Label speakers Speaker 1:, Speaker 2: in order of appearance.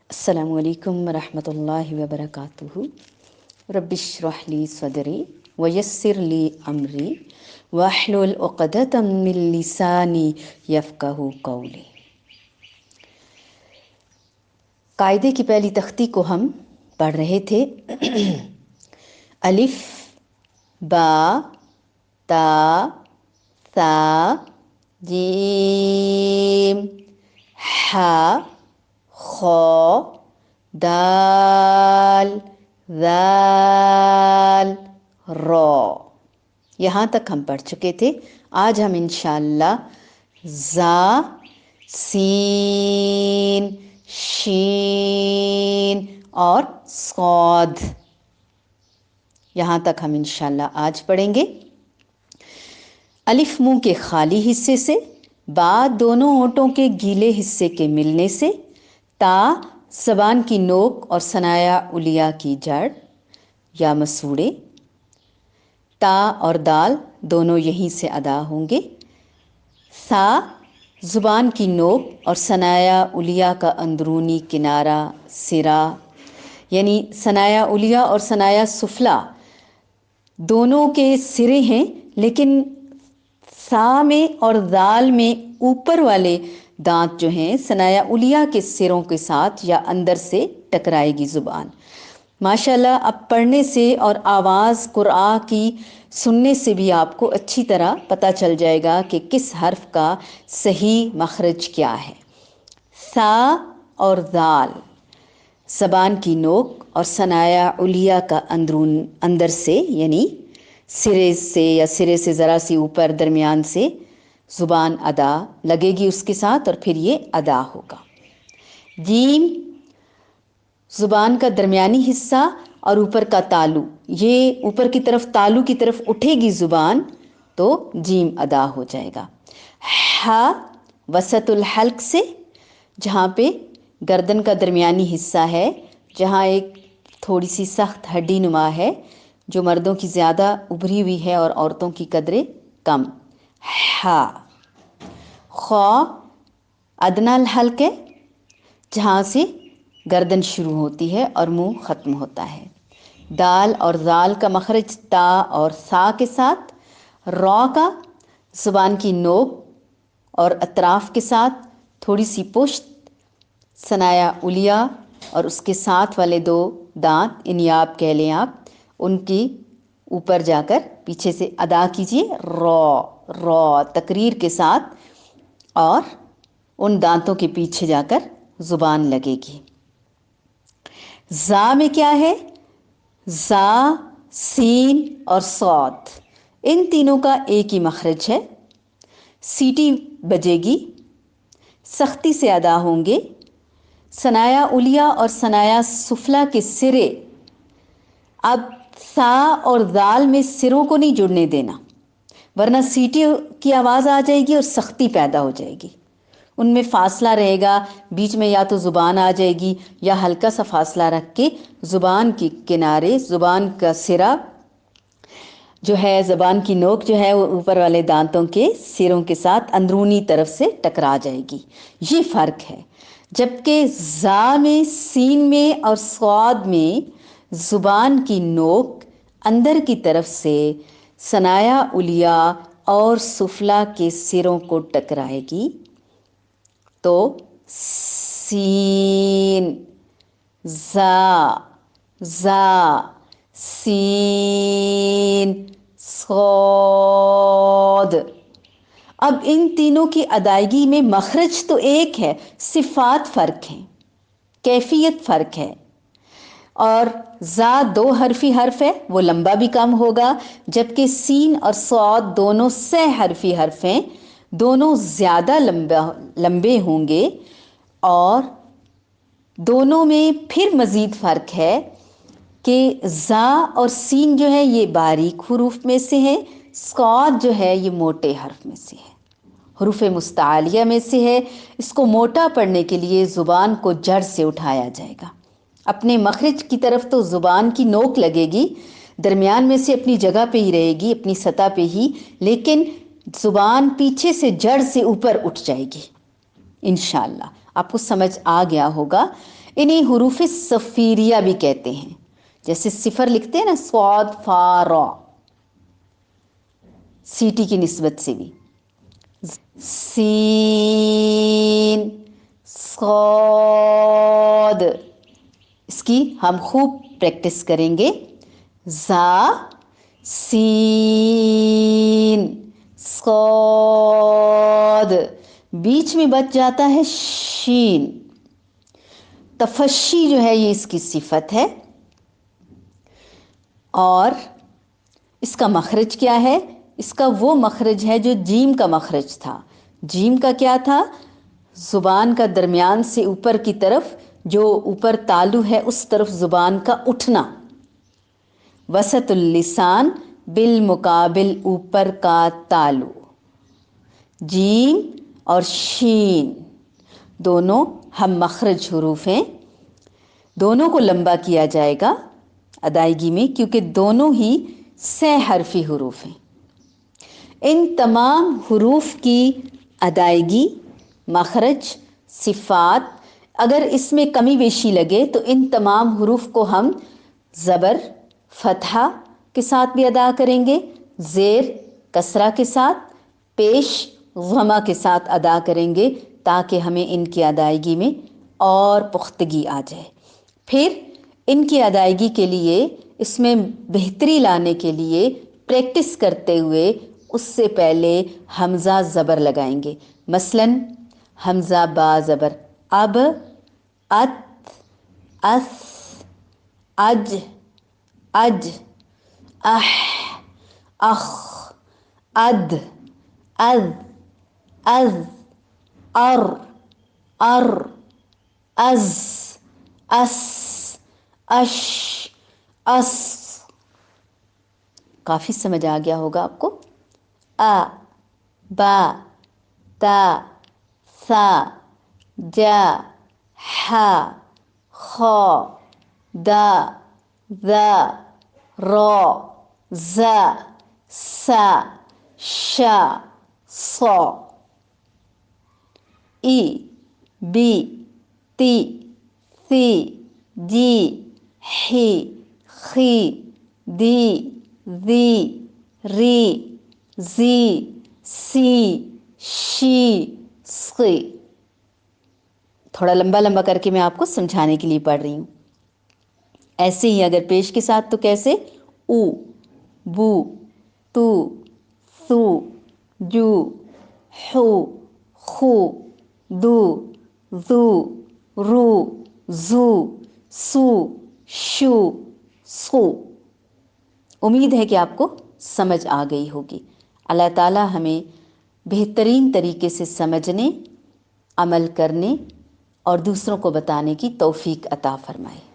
Speaker 1: السلام علیکم ورحمۃ اللہ وبرکاتہ. رب اشرح لی صدری ویسر لی امری واحلل عقدۃ من لسانی یفقہوا قولی. قاعدے کی پہلی تختی کو ہم پڑھ رہے تھے. الف، با، تا، ثا، جیم، حا، خا، دال، ذال، را. یہاں تک ہم پڑھ چکے تھے. آج ہم انشاءاللہ زا، سین، شین اور صاد، یہاں تک ہم انشاءاللہ آج پڑھیں گے. الف منہ کے خالی حصے سے، با دونوں ہونٹوں کے گیلے حصے کے ملنے سے، تا زبان کی نوک اور ثنایا علیہ کی جڑ یا مسوڑے، تا اور دال دونوں یہیں سے ادا ہوں گے. ثا زبان کی نوک اور ثنایا علیہ کا اندرونی کنارہ سرا، یعنی ثنایا علیہ اور ثنایا سفلی دونوں کے سرے ہیں، لیکن ثا میں اور ذال میں اوپر والے دانت جو ہیں ثنایا علیہ کے سروں کے ساتھ یا اندر سے ٹکرائے گی زبان. ماشاءاللہ اب پڑھنے سے اور آواز قرآن کی سننے سے بھی آپ کو اچھی طرح پتہ چل جائے گا کہ کس حرف کا صحیح مخرج کیا ہے. ثا اور ذال زبان کی نوک اور ثنایا علیہ کا اندر سے یعنی سرے سے یا سرے سے ذرا سی اوپر درمیان سے زبان ادا لگے گی اس کے ساتھ اور پھر یہ ادا ہوگا. جیم زبان کا درمیانی حصہ اور اوپر کا تالو، یہ اوپر کی طرف تالو کی طرف اٹھے گی زبان تو جیم ادا ہو جائے گا. ہا وسط الحلق سے، جہاں پہ گردن کا درمیانی حصہ ہے، جہاں ایک تھوڑی سی سخت ہڈی نما ہے جو مردوں کی زیادہ ابھری ہوئی ہے اور عورتوں کی قدرے کم. ہا. خا ادنی الحلق ہے، جہاں سے گردن شروع ہوتی ہے اور منہ ختم ہوتا ہے. دال اور ذال کا مخرج تا اور ثا کے ساتھ. را کا زبان کی نوک اور اطراف کے ساتھ تھوڑی سی پشت ثنایا علیہ اور اس کے ساتھ والے دو دانت انیاب کہہ لیں آپ، ان کی اوپر جا کر پیچھے سے ادا کیجئے را تقریر کے ساتھ اور ان دانتوں کے پیچھے جا کر زبان لگے گی. زا میں کیا ہے؟ زا، سین اور صاد، ان تینوں کا ایک ہی مخرج ہے. سیٹی بجے گی، سختی سے ادا ہوں گے. ثنایا علیہ اور ثنایا سفلی کے سرے، اب ثا اور ذال میں سروں کو نہیں جڑنے دینا ورنہ سیٹی کی آواز آ جائے گی اور سختی پیدا ہو جائے گی. ان میں فاصلہ رہے گا، بیچ میں یا تو زبان آ جائے گی یا ہلکا سا فاصلہ رکھ کے زبان کے کنارے، زبان کا سرا جو ہے، زبان کی نوک جو ہے وہ اوپر والے دانتوں کے سروں کے ساتھ اندرونی طرف سے ٹکرا جائے گی. یہ فرق ہے. جبکہ زا میں، سین میں اور صاد میں زبان کی نوک اندر کی طرف سے ثنایا علیہ اور سفلی کے سروں کو ٹکرائے گی تو سین، زا، سین، صاد. اب ان تینوں کی ادائیگی میں مخرج تو ایک ہے، صفات فرق ہیں، کیفیت فرق ہے. اور زا دو حرفی حرف ہے، وہ لمبا بھی کم ہوگا، جبکہ سین اور صاد دونوں سہ حرفی حرف ہیں، دونوں زیادہ لمبے ہوں گے. اور دونوں میں پھر مزید فرق ہے کہ زا اور سین جو ہے یہ باریک حروف میں سے ہے، صاد جو ہے یہ موٹے حرف میں سے ہے، حروف مستعلیہ میں سے ہے. اس کو موٹا پڑھنے کے لیے زبان کو جڑ سے اٹھایا جائے گا. اپنے مخرج کی طرف تو زبان کی نوک لگے گی، درمیان میں سے اپنی جگہ پہ ہی رہے گی، اپنی سطح پہ ہی، لیکن زبان پیچھے سے جڑ سے اوپر اٹھ جائے گی انشاءاللہ. آپ کو سمجھ آ گیا ہوگا. انہیں حروف صفیریہ بھی کہتے ہیں. جیسے صفر لکھتے ہیں نا، صاد فا را، سیٹی کی نسبت سے بھی. سین، صاد، اس کی ہم خوب پریکٹس کریں گے. زا، سین، صاد، بیچ میں بچ جاتا ہے شین. تفشی جو ہے یہ اس کی صفت ہے. اور اس کا مخرج کیا ہے؟ اس کا وہ مخرج ہے جو جیم کا مخرج تھا. جیم کا کیا تھا؟ زبان کا درمیان سے اوپر کی طرف جو اوپر تالو ہے اس طرف زبان کا اٹھنا. وسط اللسان بالمقابل اوپر کا تالو. جیم اور شین دونوں ہم مخرج حروف ہیں. دونوں کو لمبا کیا جائے گا ادائیگی میں، کیونکہ دونوں ہی سہ حرفی حروف ہیں. ان تمام حروف کی ادائیگی، مخرج، صفات، اگر اس میں کمی بیشی لگے تو ان تمام حروف کو ہم زبر فتحہ کے ساتھ بھی ادا کریں گے، زیر کسرہ کے ساتھ، پیش ضمہ کے ساتھ ادا کریں گے، تاکہ ہمیں ان کی ادائیگی میں اور پختگی آ جائے. پھر ان کی ادائیگی کے لیے، اس میں بہتری لانے کے لیے پریکٹس کرتے ہوئے اس سے پہلے حمزہ زبر لگائیں گے. مثلاً حمزہ با زبر اب، ات، اس، اج، اج، اح، اخ، اد، از، از، ار، ار، از، اس، اش، اس. کافی سمجھ آ گیا ہوگا آپ کو. ا، با، تا، ثا، جا، حا، خا، دا، ذا، را، زا، سا، شا، صا. ای، بی، تی، ثی، جی، حی، خی، دی، ذی، ری، زی، سی، شی، صی. تھوڑا لمبا لمبا کر کے میں آپ کو سمجھانے کے لیے پڑھ رہی ہوں. ایسے ہی اگر پیش کے ساتھ تو کیسے؟ او، بو، تو، ثو، جو، حو، خو، دو، ذو، رو، زو، سو، شو، سو. امید ہے کہ آپ کو سمجھ آ گئی ہوگی. اللہ تعالیٰ ہمیں بہترین طریقے سے سمجھنے، عمل کرنے اور دوسروں کو بتانے کی توفیق عطا فرمائے.